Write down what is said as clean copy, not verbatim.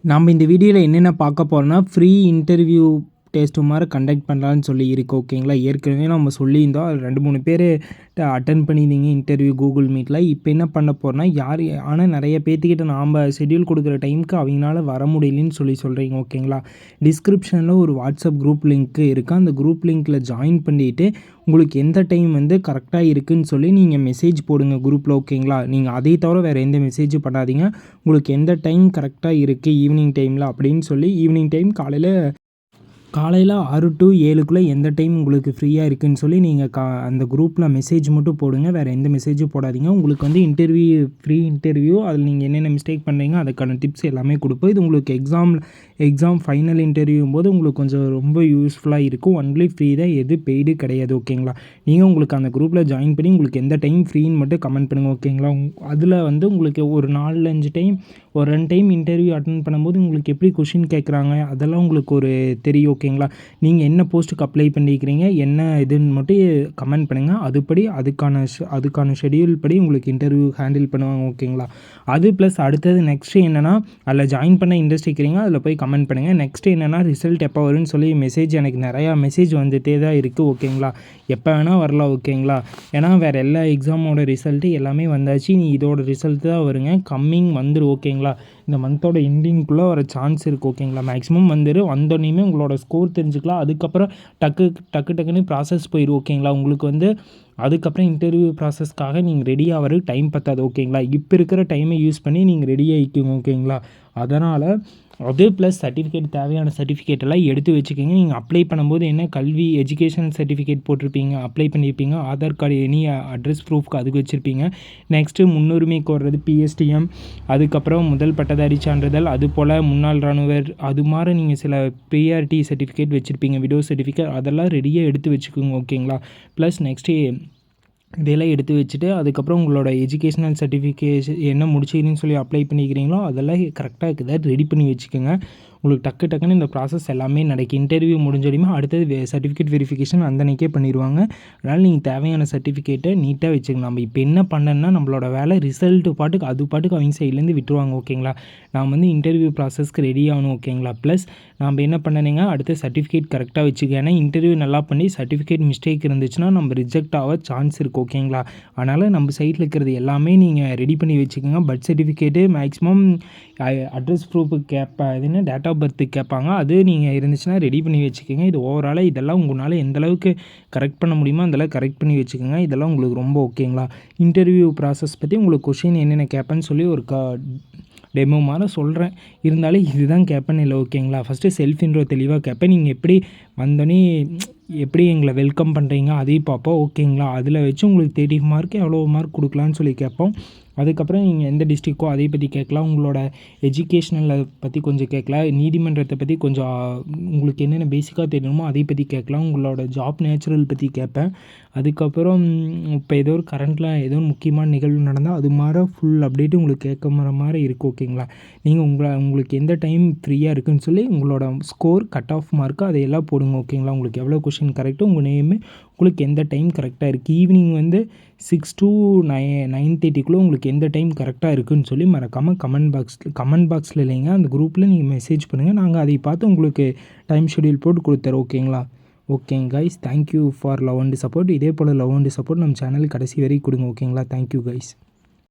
நம்ம இந்த வீடியோவில் என்னென்ன பார்க்க போகிறோம்னா ஃப்ரீ இன்டர்வியூ டெஸ்ட் மாதிரி கண்டக்ட் பண்ணலான்னு சொல்லி இருக்கு. ஓகேங்களா, ஏற்கனவே நம்ம சொல்லியிருந்தோம். அது 2-3 பேர் அட்டன் பண்ணியிருந்தீங்க இன்டர்வியூ கூகுள் மீட்டில். இப்போ என்ன பண்ண போகிறோன்னா ஆனால் நிறைய பேர்த்துக்கிட்ட நாம் ஷெட்யூல் கொடுக்குற டைமுக்கு அவங்களால வர முடியலன்னு சொல்கிறீங்க. ஓகேங்களா, டிஸ்கிரிப்ஷனில் ஒரு வாட்ஸ்அப் குரூப் லிங்க்கு இருக்குது. அந்த குரூப் லிங்க்கில் ஜாயின் பண்ணிவிட்டு உங்களுக்கு எந்த டைம் கரெக்டாக இருக்குதுன்னு சொல்லி நீங்கள் மெசேஜ் போடுங்க குரூப்பில். ஓகேங்களா, நீங்கள் அதை தவிர வேறு எந்த மெசேஜும் பண்ணாதீங்க. உங்களுக்கு எந்த டைம் கரெக்டாக இருக்குது ஈவினிங் டைமில் அப்படின்னு சொல்லி, ஈவினிங் டைம் காலையில் 6 to 7 எந்த டைம் உங்களுக்கு ஃப்ரீயாக இருக்குதுன்னு சொல்லி நீங்கள் அந்த குரூப்பில் மெசேஜ் மட்டும் போடுங்க. வேறு எந்த மெசேஜும் போடாதீங்க. உங்களுக்கு ஃப்ரீ இன்டர்வியூ அதில் நீங்கள் என்னென்ன மிஸ்டேக் பண்ணுறீங்க அதுக்கான டிப்ஸ் எல்லாமே கொடுப்போம். இது உங்களுக்கு எக்ஸாம் ஃபைனல் இன்டர்வியூவும் போது உங்களுக்கு கொஞ்சம் ரொம்ப யூஸ்ஃபுல்லாக இருக்கும். ஒன்லி ஃப்ரீ தான், எது பெய்டு கிடையாது. ஓகேங்களா, நீங்கள் உங்களுக்கு அந்த குரூப்பில் ஜாயின் பண்ணி உங்களுக்கு எந்த டைம் ஃப்ரீன்னு மட்டும் கமெண்ட் பண்ணுங்கள். ஓகேங்களா, அதில் உங்களுக்கு ஒரு 4-5 டைம் ஒரு 2 டைம் இன்டர்வியூ அட்டன் பண்ணும்போது உங்களுக்கு எப்படி கொஷின் கேட்குறாங்க அதெல்லாம் உங்களுக்கு ஒரு தெரியும். ஓகேங்களா, நீங்கள் என்ன போஸ்ட்டுக்கு அப்ளை பண்ணிக்கிறீங்க என்ன இதுன்னு மட்டும் கமெண்ட் பண்ணுங்கள். அதுபடி அதுக்கான ஷெடியூல் படி உங்களுக்கு இன்டர்வியூ ஹேண்டில் பண்ணுவாங்க. ஓகேங்களா, அது ப்ளஸ் அடுத்தது நெக்ஸ்ட்டு என்னென்னா அதில் ஜாயின் பண்ண இன்ட்ரெஸ்ட் இருக்கிறீங்க அதில் போய் கமெண்ட் பண்ணுங்கள். நெக்ஸ்ட்டு என்னென்னா ரிசல்ட் எப்போ வரும்னு சொல்லி எனக்கு நிறையா மெசேஜ் வந்துகிட்டே தான் இருக்குது. ஓகேங்களா, எப்போ வேணால் வரலாம். ஓகேங்களா, ஏன்னா வேறு எல்லா எக்ஸாமோட ரிசல்ட்டு எல்லாமே வந்தாச்சு. இதோட ரிசல்ட் தான் வருங்க, கம்மிங் வந்துடும். ஓகேங்களா, இந்த மந்தோட எண்டிங்குள்ளே வர சான்ஸ் இருக்குது. ஓகேங்களா, மேக்ஸிமம் வந்தோடனே உங்களோட ஸ்கோர் தெரிஞ்சுக்கலாம். அதுக்கப்புறம் டக்குன்னு ப்ராசஸ் போயிடும். ஓகேங்களா, உங்களுக்கு அதுக்கப்புறம் இன்டர்வியூ ப்ராசஸ்க்காக நீங்கள் ரெடி ஆகிறதுக்கு டைம் பத்தாது. ஓகேங்களா, இப்போ இருக்கிற டைமை யூஸ் பண்ணி நீங்கள் ரெடி ஆகிக்குங்க. ஓகேங்களா, அதனால் அது ப்ளஸ் தேவையான சர்டிஃபிகேட்டெல்லாம் எடுத்து வச்சுக்கோங்க. நீங்கள் அப்ளை பண்ணும்போது என்ன கல்வி எஜுகேஷன் சர்டிஃபிகேட் போட்டிருப்பீங்க, அப்ளை பண்ணியிருப்பீங்க. ஆதார் கார்டு எனி அட்ரஸ் ப்ரூஃப்க்கு அதுக்கு வச்சுருப்பீங்க. நெக்ஸ்ட்டு முன்னுரிமை கோர்றது PSTM, அதுக்கப்புறம் முதல் பட்டதாரி சான்றிதழ், அது போல் முன்னாள் இராணுவர், அது மாதிரி நீங்கள் சில ப்ரியாரிட்டி சர்டிஃபிகேட் வச்சுருப்பீங்க, விடோ சர்டிஃபிகேட், அதெல்லாம் ரெடியாக எடுத்து வச்சுக்கோங்க. ஓகேங்களா, ப்ளஸ் நெக்ஸ்ட்டு இதெல்லாம் எடுத்து வச்சுட்டு அதுக்கப்புறம் உங்களோட எஜுகேஷ்னல் சர்டிஃபிகேஷன் என்ன முடிச்சிங்கன்னு சொல்லி அப்ளை பண்ணிக்கிறீங்களோ அதெல்லாம் கரெக்டாக இருக்குதா ரெடி பண்ணி வச்சுக்கோங்க. உங்களுக்கு டக்குன்னு இந்த ப்ராசஸ் எல்லாமே நடக்கும். இன்டர்வியூ முடிஞ்சோடையுமே அடுத்தது சர்டிஃபிகேட் வெரிஃபிகேஷன் அந்தன்னைக்கே பண்ணிடுவாங்க. அதனால் நீங்கள் தேவையான சர்டிஃபிகேட்டை நீட்டாக வச்சுக்கணும். நம்ம இப்போ என்ன பண்ணேன்னா நம்மளோட வேலை ரிசல்ட்டு பாட்டுக்கு அவங்க சைட்லேருந்து விட்டுருவாங்க. ஓகேங்களா, நாம் இன்டர்வியூ ப்ராசஸ்க்கு ரெடி ஆகணும். ஓகேங்களா, ப்ளஸ் நாம் என்ன பண்ணணுங்க, அடுத்த சர்டிஃபிகேட் கரெக்டாக வச்சுக்க. ஏன்னா இன்டர்வியூ நல்லா பண்ணி சர்டிஃபிகேட் மிஸ்டேக் இருந்துச்சுன்னா நம்ம ரிஜெக்ட் ஆக சான்ஸ் இருக்குது. ஓகேங்களா, அதனால் நம்ம சைட்டில் இருக்கிறது எல்லாமே நீங்கள் ரெடி பண்ணி வச்சுக்கோங்க. பர்த் சர்டிஃபிகேட்டு, மேக்ஸிமம் அட்ரஸ் ப்ரூஃபுக்கு டேட் ஆஃப் பர்த்துக்கு கேட்பாங்க. அது நீங்கள் இருந்துச்சுன்னா ரெடி பண்ணி வச்சுக்கோங்க. இது ஓவராலாக இதெல்லாம் உங்களால் எந்தளவுக்கு கரெக்ட் பண்ண முடியுமோ அந்தளவுக்கு கரெக்ட் பண்ணி வச்சுக்கோங்க. இதெல்லாம் உங்களுக்கு ரொம்ப ஓகேங்களா. இன்டர்வியூ ப்ராசஸ் பற்றி உங்களுக்கு கொஷின் என்னென்ன கேட்பேன்னு சொல்லி ஒரு டெமோ மாதிரி சொல்கிறேன். இருந்தாலும் இதுதான் கேட்பேன்னு இல்லை. ஓகேங்களா, ஃபஸ்ட்டு செல்ஃப் இன்ட்ரோ தெளிவாக கேட்பேன். நீங்கள் எப்படி வந்தோடனே எப்படி எங்களை வெல்கம் பண்ணுறீங்க அதையும் பார்ப்போம். ஓகேங்களா, அதில் வச்சு உங்களுக்கு 30 மார்க்கு எவ்வளோ மார்க் கொடுக்கலான்னு சொல்லி கேட்போம். அதுக்கப்புறம் நீங்கள் எந்த டிஸ்ட்ரிக்கோ அதை பற்றி கேட்கலாம். உங்களோட எஜுகேஷ்னலை பற்றி கொஞ்சம் கேட்கலாம். நீதிமன்றத்தை பற்றி கொஞ்சம் உங்களுக்கு என்னென்ன பேசிக்காக தெரியணுமோ அதை பற்றி கேட்கலாம். உங்களோட ஜாப் நேச்சுரல் பற்றி கேட்பேன். அதுக்கப்புறம் இப்போ ஏதோ ஒரு கரண்ட்டில் ஏதோ ஒரு முக்கியமான நிகழ்வு நடந்தால் அது மாதிரி ஃபுல் அப்டேட்டு உங்களுக்கு கேட்குற மாதிரி இருக்கும். ஓகேங்களா, நீங்கள் உங்களுக்கு எந்த டைம் ஃப்ரீயாக இருக்குதுன்னு சொல்லி உங்களோட ஸ்கோர் கட் ஆஃப் மார்க்கு அதையெல்லாம் போடுங்க. ஓகேங்களா, உங்களுக்கு எவ்வளோ கொஷின் கரெக்டாக உங்கள் நேமு உங்களுக்கு எந்த டைம் கரெக்டாக இருக்குது. ஈவினிங் 6 to 9:30 உங்களுக்கு எந்த டைம் கரெக்டாக இருக்குதுன்னு சொல்லி மறக்காமல் கமெண்ட் பாக்ஸில் இல்லைங்க அந்த குரூப்பில் நீங்கள் மெசேஜ் பண்ணுங்கள். நாங்கள் அதை பார்த்து உங்களுக்கு டைம் ஷெடியூல் போட்டு கொடுத்துறோம். ஓகேங்களா, ஓகேங்க guys, thank you for love and support. இதே போல் லவ் அண்ட் சப்போர்ட் நம்ம சேனல் கடைசி வரைக்கும் கொடுங்க. ஓகேங்களா, தேங்க்யூ கைஸ்.